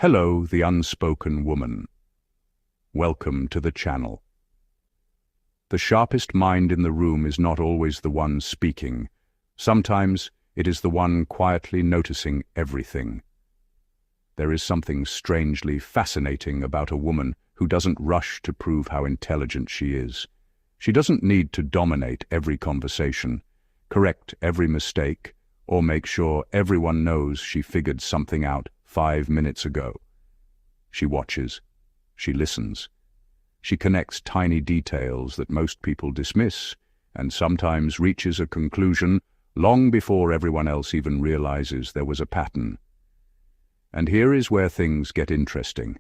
Hello, the unspoken woman. Welcome to the channel. The sharpest mind in the room is not always the one speaking. Sometimes it is the one quietly noticing everything. There is something strangely fascinating about a woman who doesn't rush to prove how intelligent she is. She doesn't need to dominate every conversation, correct every mistake, or make sure everyone knows she figured something out 5 minutes ago. She watches. She listens. She connects tiny details that most people dismiss, and sometimes reaches a conclusion long before everyone else even realizes there was a pattern. And here is where things get interesting.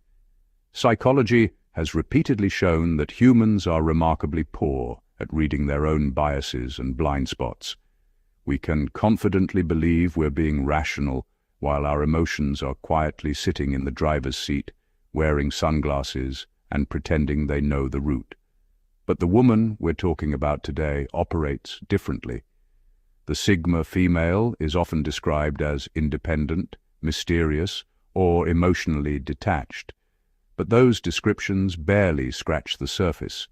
Psychology has repeatedly shown that humans are remarkably poor at reading their own biases and blind spots. We can confidently believe we're being rational while our emotions are quietly sitting in the driver's seat, wearing sunglasses and pretending they know the route. But the woman we're talking about today operates differently. The Sigma female is often described as independent, mysterious, or emotionally detached. But those descriptions barely scratch the surface.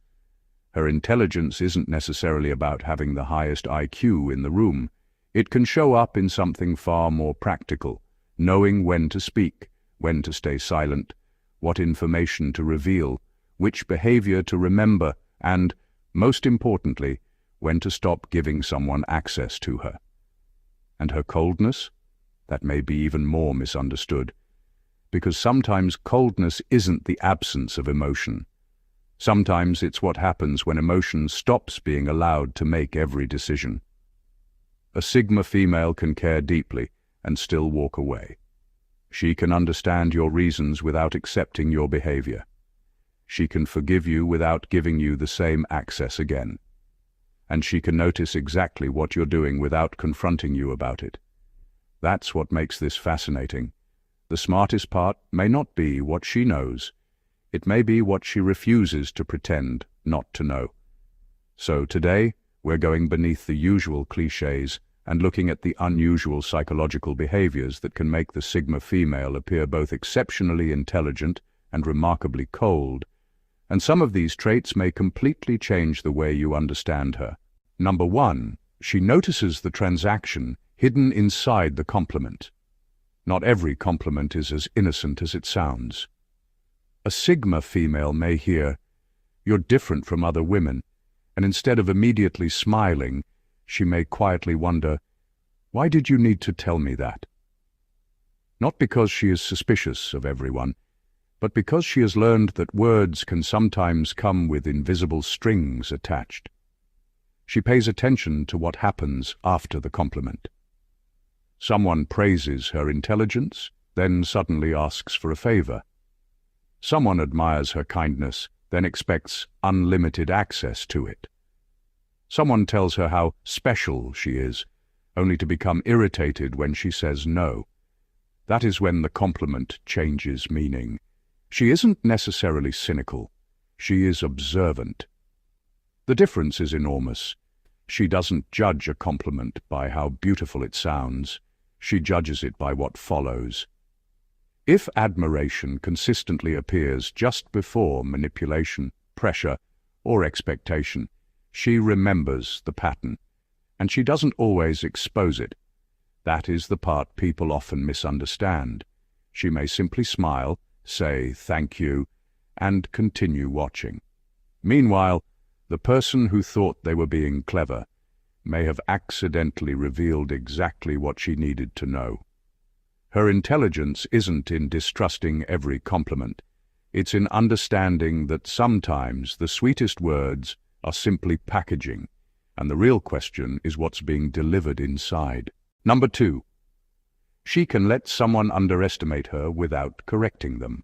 Her intelligence isn't necessarily about having the highest IQ in the room. It can show up in something far more practical, knowing when to speak, when to stay silent, what information to reveal, which behavior to remember, and, most importantly, when to stop giving someone access to her. And her coldness? That may be even more misunderstood, because sometimes coldness isn't the absence of emotion. Sometimes it's what happens when emotion stops being allowed to make every decision. A Sigma female can care deeply and still walk away. She can understand your reasons without accepting your behavior. She can forgive you without giving you the same access again. And she can notice exactly what you're doing without confronting you about it. That's what makes this fascinating. The smartest part may not be what she knows. It may be what she refuses to pretend not to know. So today, we're going beneath the usual clichés and looking at the unusual psychological behaviors that can make the Sigma female appear both exceptionally intelligent and remarkably cold. And some of these traits may completely change the way you understand her. Number 1, she notices the transaction hidden inside the compliment. Not every compliment is as innocent as it sounds. A Sigma female may hear, "You're different from other women," and instead of immediately smiling, she may quietly wonder, "Why did you need to tell me that?" Not because she is suspicious of everyone, but because she has learned that words can sometimes come with invisible strings attached. She pays attention to what happens after the compliment. Someone praises her intelligence, then suddenly asks for a favor. Someone admires her kindness, then expects unlimited access to it. Someone tells her how special she is, only to become irritated when she says no. That is when the compliment changes meaning. She isn't necessarily cynical. She is observant. The difference is enormous. She doesn't judge a compliment by how beautiful it sounds. She judges it by what follows. If admiration consistently appears just before manipulation, pressure, or expectation, she remembers the pattern, and she doesn't always expose it. That is the part people often misunderstand. She may simply smile, say thank you, and continue watching. Meanwhile, the person who thought they were being clever may have accidentally revealed exactly what she needed to know. Her intelligence isn't in distrusting every compliment. It's in understanding that sometimes the sweetest words are simply packaging, and the real question is what's being delivered inside. Number 2, she can let someone underestimate her without correcting them.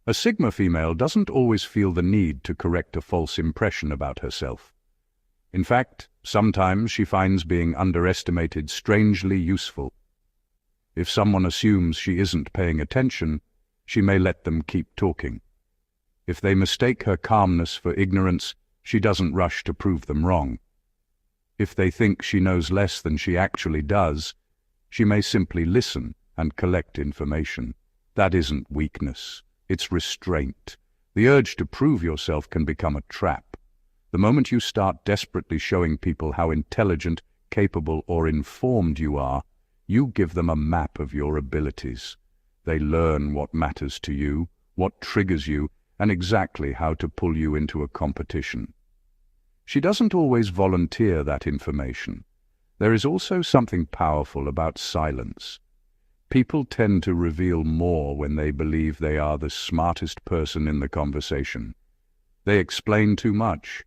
A Sigma female doesn't always feel the need to correct a false impression about herself. In fact, sometimes she finds being underestimated strangely useful. If someone assumes she isn't paying attention, she may let them keep talking. If they mistake her calmness for ignorance, she doesn't rush to prove them wrong. If they think she knows less than she actually does, she may simply listen and collect information. That isn't weakness, it's restraint. The urge to prove yourself can become a trap. The moment you start desperately showing people how intelligent, capable, or informed you are, you give them a map of your abilities. They learn what matters to you, what triggers you, and exactly how to pull you into a competition. She doesn't always volunteer that information. There is also something powerful about silence. People tend to reveal more when they believe they are the smartest person in the conversation. They explain too much.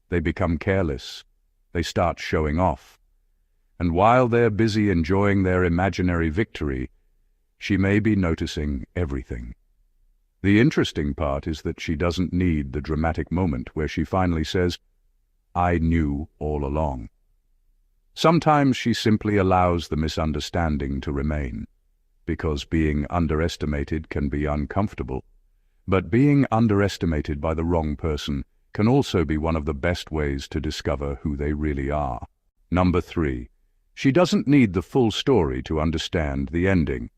They become careless. They start showing off. And while they're busy enjoying their imaginary victory, she may be noticing everything. The interesting part is that she doesn't need the dramatic moment where she finally says, "I knew all along." Sometimes she simply allows the misunderstanding to remain, because being underestimated can be uncomfortable. But being underestimated by the wrong person can also be one of the best ways to discover who they really are. Number 3. She doesn't need the full story to understand the ending.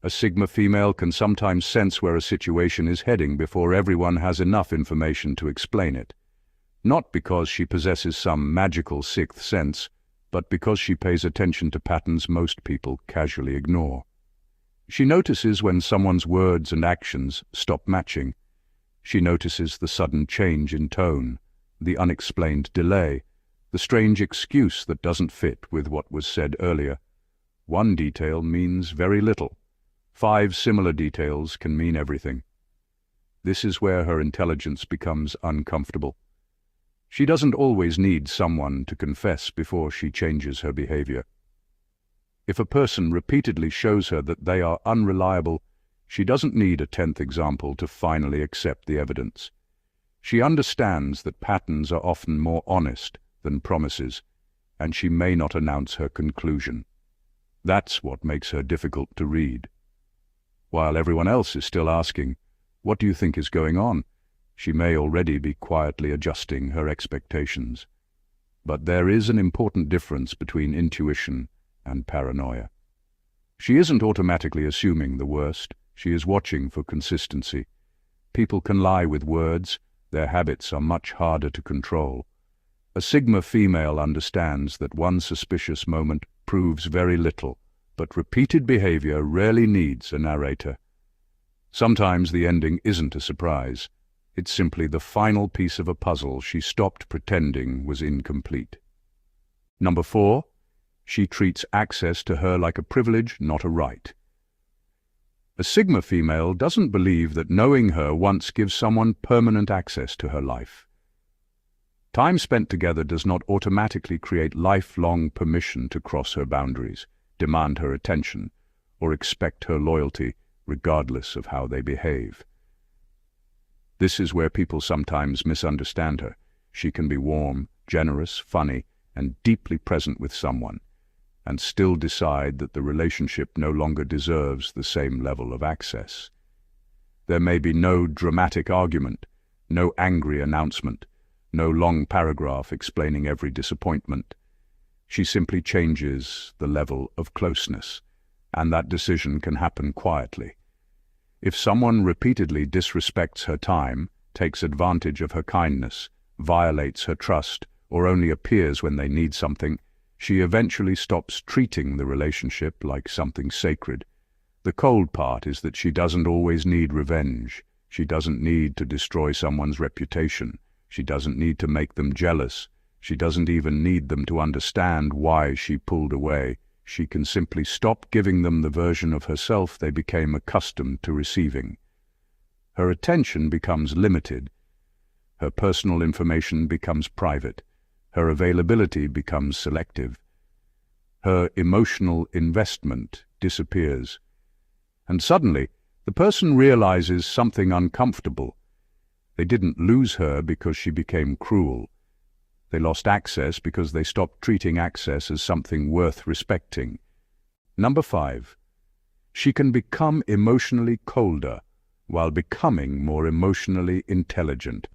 A Sigma female can sometimes sense where a situation is heading before everyone has enough information to explain it. Not because she possesses some magical sixth sense, but because she pays attention to patterns most people casually ignore. She notices when someone's words and actions stop matching. She notices the sudden change in tone, the unexplained delay, the strange excuse that doesn't fit with what was said earlier. One detail means very little. 5 similar details can mean everything. This is where her intelligence becomes uncomfortable. She doesn't always need someone to confess before she changes her behavior. If a person repeatedly shows her that they are unreliable, she doesn't need a 10th example to finally accept the evidence. She understands that patterns are often more honest than promises, and she may not announce her conclusion. That's what makes her difficult to read. While everyone else is still asking, "What do you think is going on?" she may already be quietly adjusting her expectations. But there is an important difference between intuition and paranoia. She isn't automatically assuming the worst. She is watching for consistency. People can lie with words. Their habits are much harder to control. A Sigma female understands that one suspicious moment proves very little, but repeated behavior rarely needs a narrator. Sometimes the ending isn't a surprise. It's simply the final piece of a puzzle she stopped pretending was incomplete. Number 4. She treats access to her like a privilege, not a right. A Sigma female doesn't believe that knowing her once gives someone permanent access to her life. Time spent together does not automatically create lifelong permission to cross her boundaries, demand her attention, or expect her loyalty regardless of how they behave. This is where people sometimes misunderstand her. She can be warm, generous, funny, and deeply present with someone, and still decide that the relationship no longer deserves the same level of access. There may be no dramatic argument, no angry announcement, no long paragraph explaining every disappointment. She simply changes the level of closeness, and that decision can happen quietly. If someone repeatedly disrespects her time, takes advantage of her kindness, violates her trust, or only appears when they need something, she eventually stops treating the relationship like something sacred. The cold part is that she doesn't always need revenge. She doesn't need to destroy someone's reputation. She doesn't need to make them jealous. She doesn't even need them to understand why she pulled away. She can simply stop giving them the version of herself they became accustomed to receiving. Her attention becomes limited. Her personal information becomes private. Her availability becomes selective. Her emotional investment disappears. And suddenly, the person realizes something uncomfortable. They didn't lose her because she became cruel. They lost access because they stopped treating access as something worth respecting. Number 5. She can become emotionally colder while becoming more emotionally intelligent.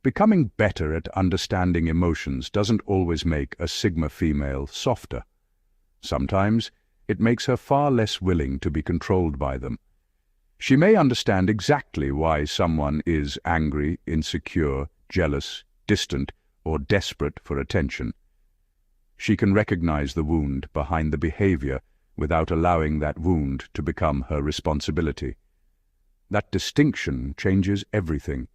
Becoming better at understanding emotions doesn't always make a Sigma female softer. Sometimes It makes her far less willing to be controlled by them. She may understand exactly why someone is angry, insecure, jealous, distant, or desperate for attention. She can recognize the wound behind the behavior without allowing that wound to become her responsibility. That distinction changes everything.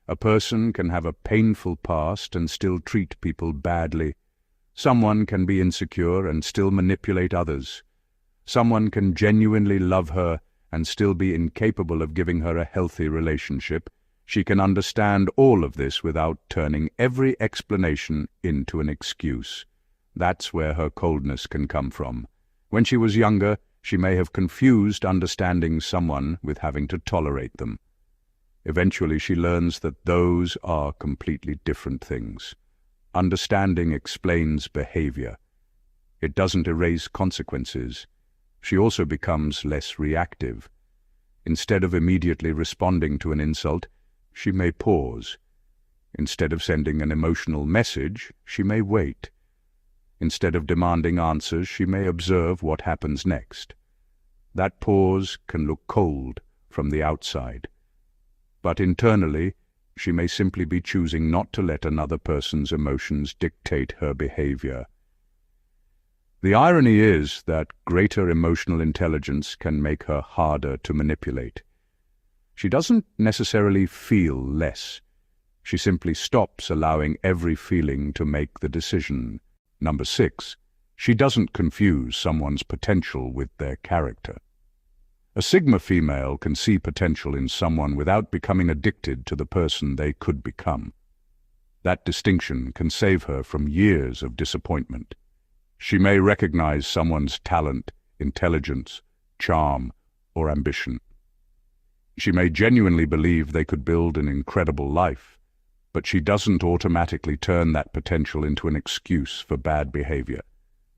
A person can have a painful past and still treat people badly. Someone can be insecure and still manipulate others. Someone can genuinely love her and still be incapable of giving her a healthy relationship. She can understand all of this without turning every explanation into an excuse. That's where her coldness can come from. When she was younger, she may have confused understanding someone with having to tolerate them. Eventually, she learns that those are completely different things. Understanding explains behavior. It doesn't erase consequences. She also becomes less reactive. Instead of immediately responding to an insult, she may pause. Instead of sending an emotional message, she may wait. Instead of demanding answers, she may observe what happens next. That pause can look cold from the outside. But internally, she may simply be choosing not to let another person's emotions dictate her behavior. The irony is that greater emotional intelligence can make her harder to manipulate. She doesn't necessarily feel less. She simply stops allowing every feeling to make the decision. Number 6, she doesn't confuse someone's potential with their character. A Sigma female can see potential in someone without becoming addicted to the person they could become. That distinction can save her from years of disappointment. She may recognize someone's talent, intelligence, charm, or ambition. She may genuinely believe they could build an incredible life, but she doesn't automatically turn that potential into an excuse for bad behavior.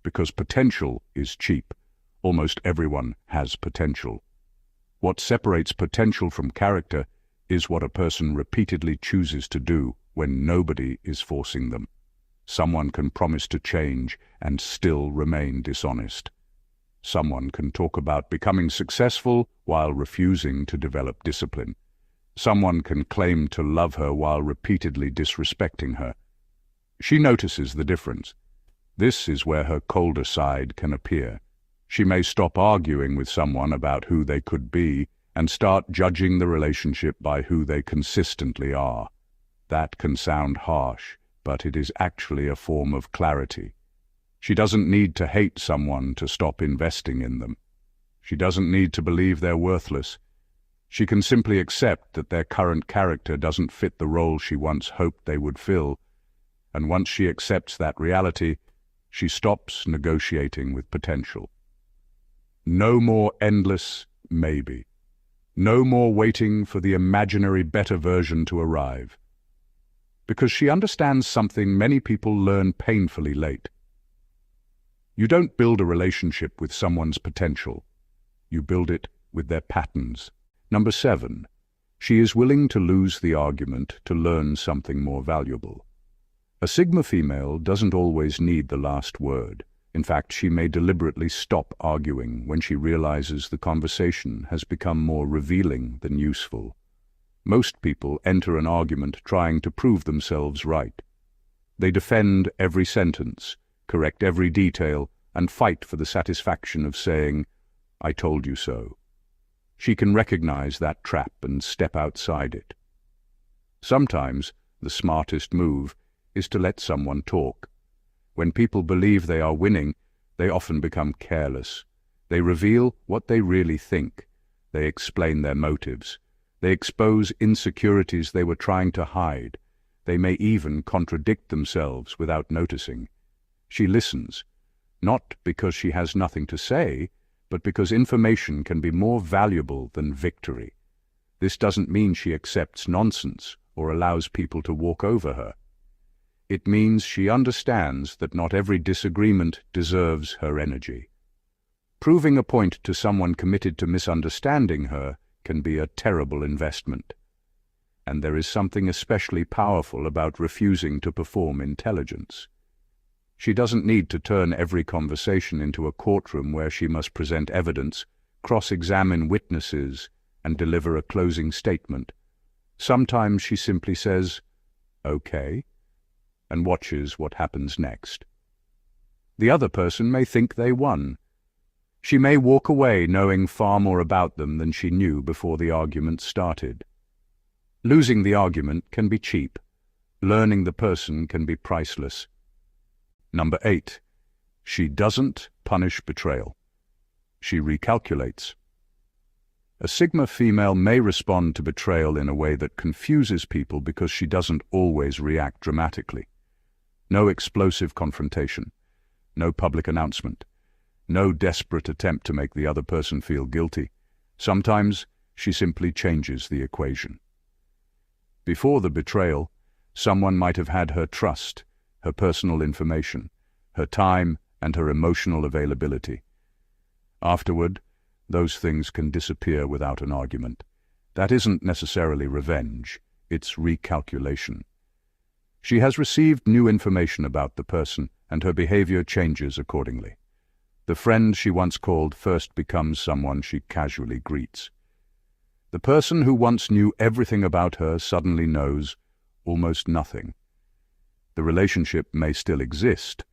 Because potential is cheap. Almost everyone has potential. What separates potential from character is what a person repeatedly chooses to do when nobody is forcing them. Someone can promise to change and still remain dishonest. Someone can talk about becoming successful while refusing to develop discipline. Someone can claim to love her while repeatedly disrespecting her. She notices the difference. This is where her colder side can appear. She may stop arguing with someone about who they could be and start judging the relationship by who they consistently are. That can sound harsh, but it is actually a form of clarity. She doesn't need to hate someone to stop investing in them. She doesn't need to believe they're worthless. She can simply accept that their current character doesn't fit the role she once hoped they would fill. And once she accepts that reality, she stops negotiating with potential. No more endless maybe. No more waiting for the imaginary better version to arrive. Because she understands something many people learn painfully late. You don't build a relationship with someone's potential. You build it with their patterns. Number 7, she is willing to lose the argument to learn something more valuable. A Sigma female doesn't always need the last word. In fact, she may deliberately stop arguing when she realizes the conversation has become more revealing than useful. Most people enter an argument trying to prove themselves right. They defend every sentence, correct every detail, and fight for the satisfaction of saying, "I told you so." She can recognize that trap and step outside it. Sometimes the smartest move is to let someone talk. When people believe they are winning, they often become careless. They reveal what they really think. They explain their motives. They expose insecurities they were trying to hide. They may even contradict themselves without noticing. She listens, not because she has nothing to say, but because information can be more valuable than victory. This doesn't mean she accepts nonsense or allows people to walk over her. It means she understands that not every disagreement deserves her energy. Proving a point to someone committed to misunderstanding her can be a terrible investment. And there is something especially powerful about refusing to perform intelligence. She doesn't need to turn every conversation into a courtroom where she must present evidence, cross-examine witnesses, and deliver a closing statement. Sometimes she simply says, "Okay," and watches what happens next. The other person may think they won. She may walk away knowing far more about them than she knew before the argument started. Losing the argument can be cheap. Learning the person can be priceless. Number 8. She doesn't punish betrayal. She recalculates. A Sigma female may respond to betrayal in a way that confuses people because she doesn't always react dramatically. No explosive confrontation. No public announcement. No desperate attempt to make the other person feel guilty. Sometimes she simply changes the equation. Before the betrayal, someone might have had her trust, her personal information, her time, and her emotional availability. Afterward, those things can disappear without an argument. That isn't necessarily revenge, it's recalculation. She has received new information about the person, and her behavior changes accordingly. The friend she once called first becomes someone she casually greets. The person who once knew everything about her suddenly knows almost nothing. The relationship may still exist,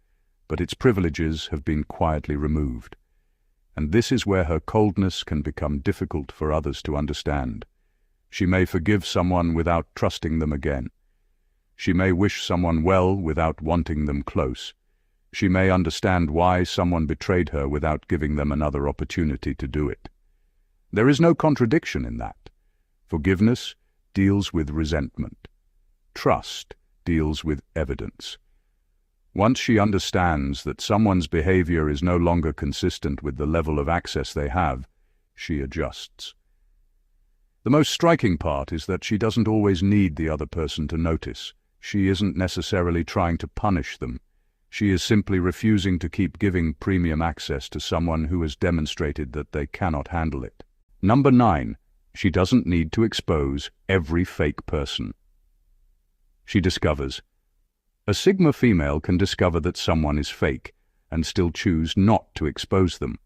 but its privileges have been quietly removed. And this is where her coldness can become difficult for others to understand. She may forgive someone without trusting them again. She may wish someone well without wanting them close. She may understand why someone betrayed her without giving them another opportunity to do it. There is no contradiction in that. Forgiveness deals with resentment. Trust deals with evidence. Once she understands that someone's behavior is no longer consistent with the level of access they have, she adjusts. The most striking part is that she doesn't always need the other person to notice. She isn't necessarily trying to punish them. She is simply refusing to keep giving premium access to someone who has demonstrated that they cannot handle it. Number 9. She doesn't need to expose every fake person. She discovers. A Sigma female can discover that someone is fake and still choose not to expose them.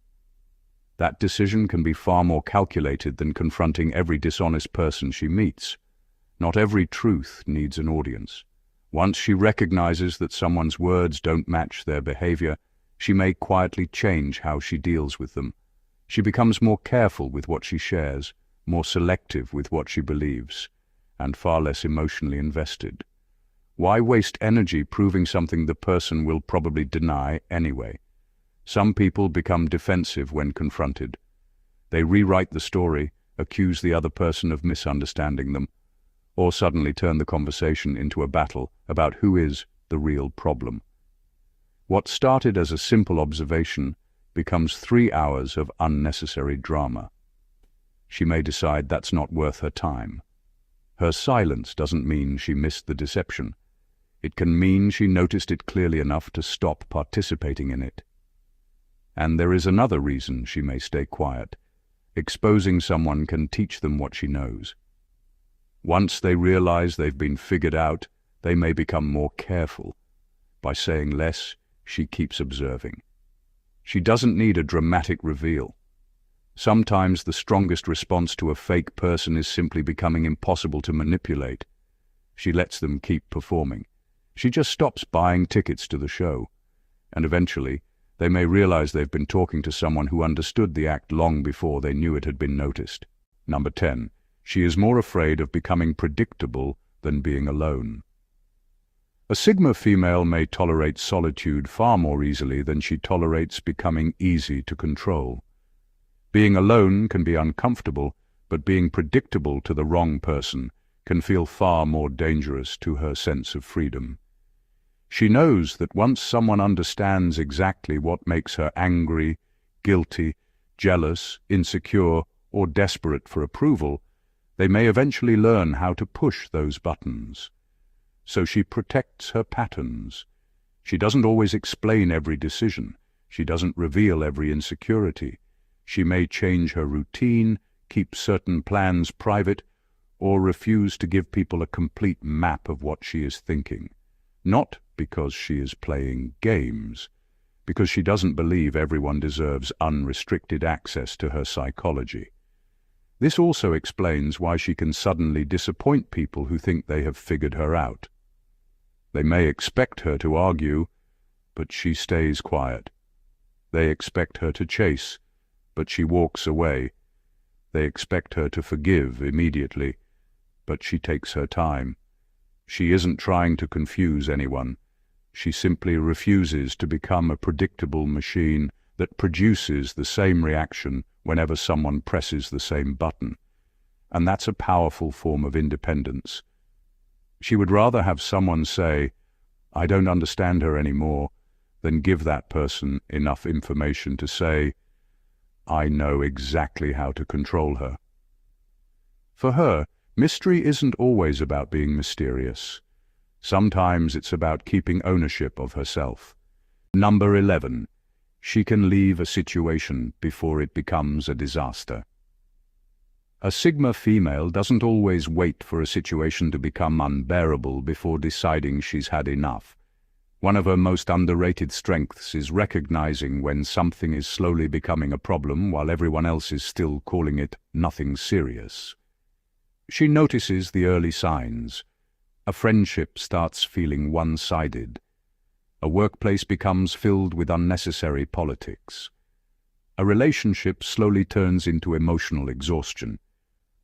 That decision can be far more calculated than confronting every dishonest person she meets. Not every truth needs an audience. Once she recognizes that someone's words don't match their behavior, she may quietly change how she deals with them. She becomes more careful with what she shares, more selective with what she believes, and far less emotionally invested. Why waste energy proving something the person will probably deny anyway? Some people become defensive when confronted. They rewrite the story, accuse the other person of misunderstanding them, or suddenly turn the conversation into a battle about who is the real problem. What started as a simple observation becomes 3 hours of unnecessary drama. She may decide that's not worth her time. Her silence doesn't mean she missed the deception. It can mean she noticed it clearly enough to stop participating in it. And there is another reason she may stay quiet. Exposing someone can teach them what she knows. Once they realize they've been figured out, they may become more careful. By saying less, she keeps observing. She doesn't need a dramatic reveal. Sometimes the strongest response to a fake person is simply becoming impossible to manipulate. She lets them keep performing. She just stops buying tickets to the show. And eventually, they may realize they've been talking to someone who understood the act long before they knew it had been noticed. Number 10. She is more afraid of becoming predictable than being alone. A Sigma female may tolerate solitude far more easily than she tolerates becoming easy to control. Being alone can be uncomfortable, but being predictable to the wrong person can feel far more dangerous to her sense of freedom. She knows that once someone understands exactly what makes her angry, guilty, jealous, insecure, or desperate for approval, they may eventually learn how to push those buttons. So she protects her patterns. She doesn't always explain every decision. She doesn't reveal every insecurity. She may change her routine, keep certain plans private, or refuse to give people a complete map of what she is thinking. Not because she is playing games, because she doesn't believe everyone deserves unrestricted access to her psychology. This also explains why she can suddenly disappoint people who think they have figured her out. They may expect her to argue, but she stays quiet. They expect her to chase, but she walks away. They expect her to forgive immediately, but she takes her time. She isn't trying to confuse anyone. She simply refuses to become a predictable machine that produces the same reaction whenever someone presses the same button. And that's a powerful form of independence. She would rather have someone say, "I don't understand her anymore," than give that person enough information to say, "I know exactly how to control her." For her, mystery isn't always about being mysterious. Sometimes it's about keeping ownership of herself. Number 11. She can leave a situation before it becomes a disaster. A Sigma female doesn't always wait for a situation to become unbearable before deciding she's had enough. One of her most underrated strengths is recognizing when something is slowly becoming a problem while everyone else is still calling it nothing serious. She notices the early signs. A friendship starts feeling one-sided. A workplace becomes filled with unnecessary politics. A relationship slowly turns into emotional exhaustion.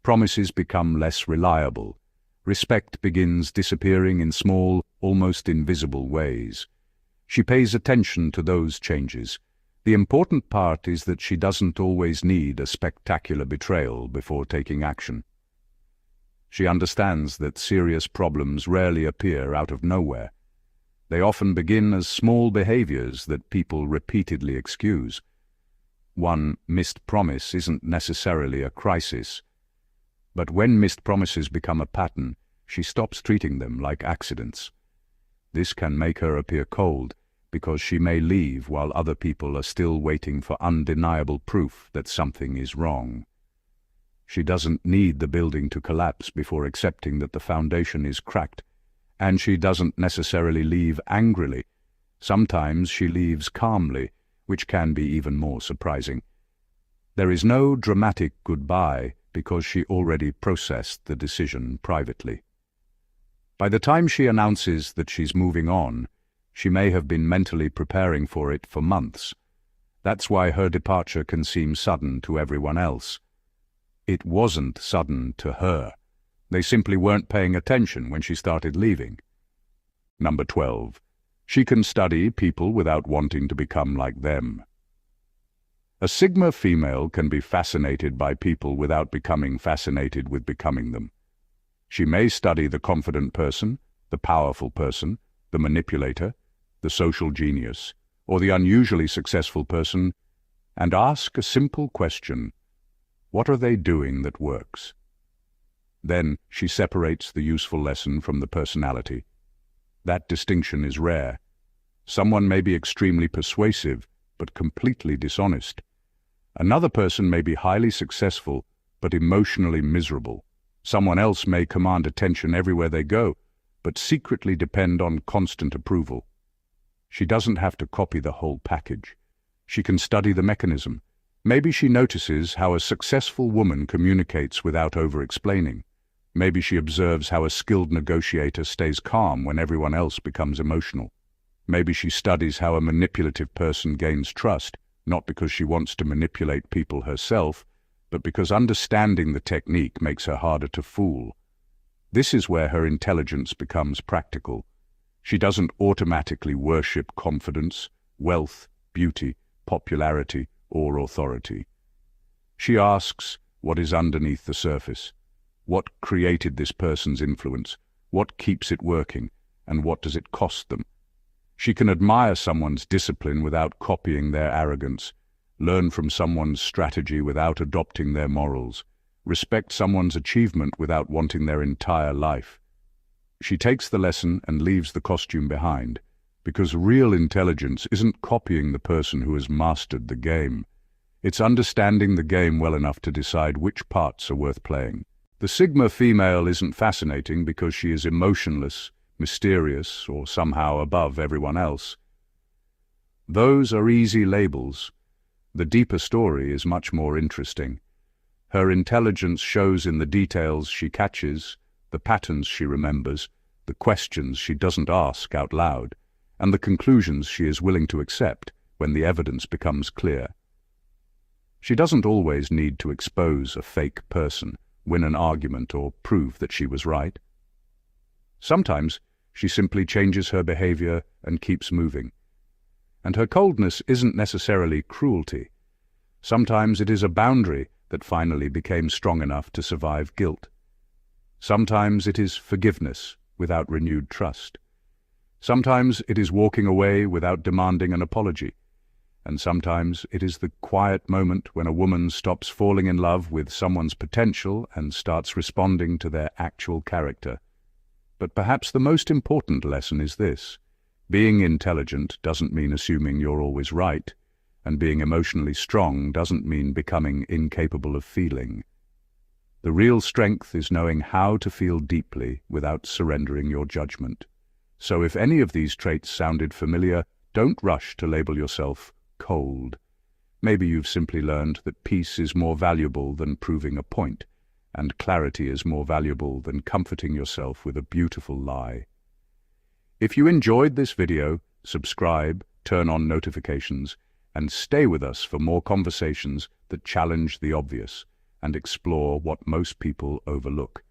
Promises become less reliable. Respect begins disappearing in small, almost invisible ways. She pays attention to those changes. The important part is that she doesn't always need a spectacular betrayal before taking action. She understands that serious problems rarely appear out of nowhere. They often begin as small behaviors that people repeatedly excuse. One missed promise isn't necessarily a crisis. But when missed promises become a pattern, she stops treating them like accidents. This can make her appear cold, because she may leave while other people are still waiting for undeniable proof that something is wrong. She doesn't need the building to collapse before accepting that the foundation is cracked, and she doesn't necessarily leave angrily. Sometimes she leaves calmly, which can be even more surprising. There is no dramatic goodbye because she already processed the decision privately. By the time she announces that she's moving on, she may have been mentally preparing for it for months. That's why her departure can seem sudden to everyone else. It wasn't sudden to her. They simply weren't paying attention when she started leaving. Number 12. She can study people without wanting to become like them. A Sigma female can be fascinated by people without becoming fascinated with becoming them. She may study the confident person, the powerful person, the manipulator, the social genius, or the unusually successful person, and ask a simple question: what are they doing that works? Then she separates the useful lesson from the personality. That distinction is rare. Someone may be extremely persuasive, but completely dishonest. Another person may be highly successful, but emotionally miserable. Someone else may command attention everywhere they go, but secretly depend on constant approval. She doesn't have to copy the whole package. She can study the mechanism. Maybe she notices how a successful woman communicates without over-explaining. Maybe she observes how a skilled negotiator stays calm when everyone else becomes emotional. Maybe she studies how a manipulative person gains trust, not because she wants to manipulate people herself, but because understanding the technique makes her harder to fool. This is where her intelligence becomes practical. She doesn't automatically worship confidence, wealth, beauty, popularity, or authority. She asks, what is underneath the surface? What created this person's influence? What keeps it working? And what does it cost them? She can admire someone's discipline without copying their arrogance, learn from someone's strategy without adopting their morals, respect someone's achievement without wanting their entire life. She takes the lesson and leaves the costume behind, because real intelligence isn't copying the person who has mastered the game. It's understanding the game well enough to decide which parts are worth playing. The Sigma female isn't fascinating because she is emotionless, mysterious, or somehow above everyone else. Those are easy labels. The deeper story is much more interesting. Her intelligence shows in the details she catches, the patterns she remembers, the questions she doesn't ask out loud, and the conclusions she is willing to accept when the evidence becomes clear. She doesn't always need to expose a fake person, win an argument, or prove that she was right. Sometimes she simply changes her behavior and keeps moving. And her coldness isn't necessarily cruelty. Sometimes it is a boundary that finally became strong enough to survive guilt. Sometimes it is forgiveness without renewed trust. Sometimes it is walking away without demanding an apology. And sometimes it is the quiet moment when a woman stops falling in love with someone's potential and starts responding to their actual character. But perhaps the most important lesson is this: being intelligent doesn't mean assuming you're always right, and being emotionally strong doesn't mean becoming incapable of feeling. The real strength is knowing how to feel deeply without surrendering your judgment. So if any of these traits sounded familiar, don't rush to label yourself cold. Maybe you've simply learned that peace is more valuable than proving a point, and clarity is more valuable than comforting yourself with a beautiful lie. If you enjoyed this video, subscribe, turn on notifications, and stay with us for more conversations that challenge the obvious and explore what most people overlook.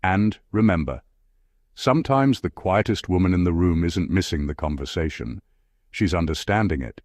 And remember, sometimes the quietest woman in the room isn't missing the conversation. She's understanding it.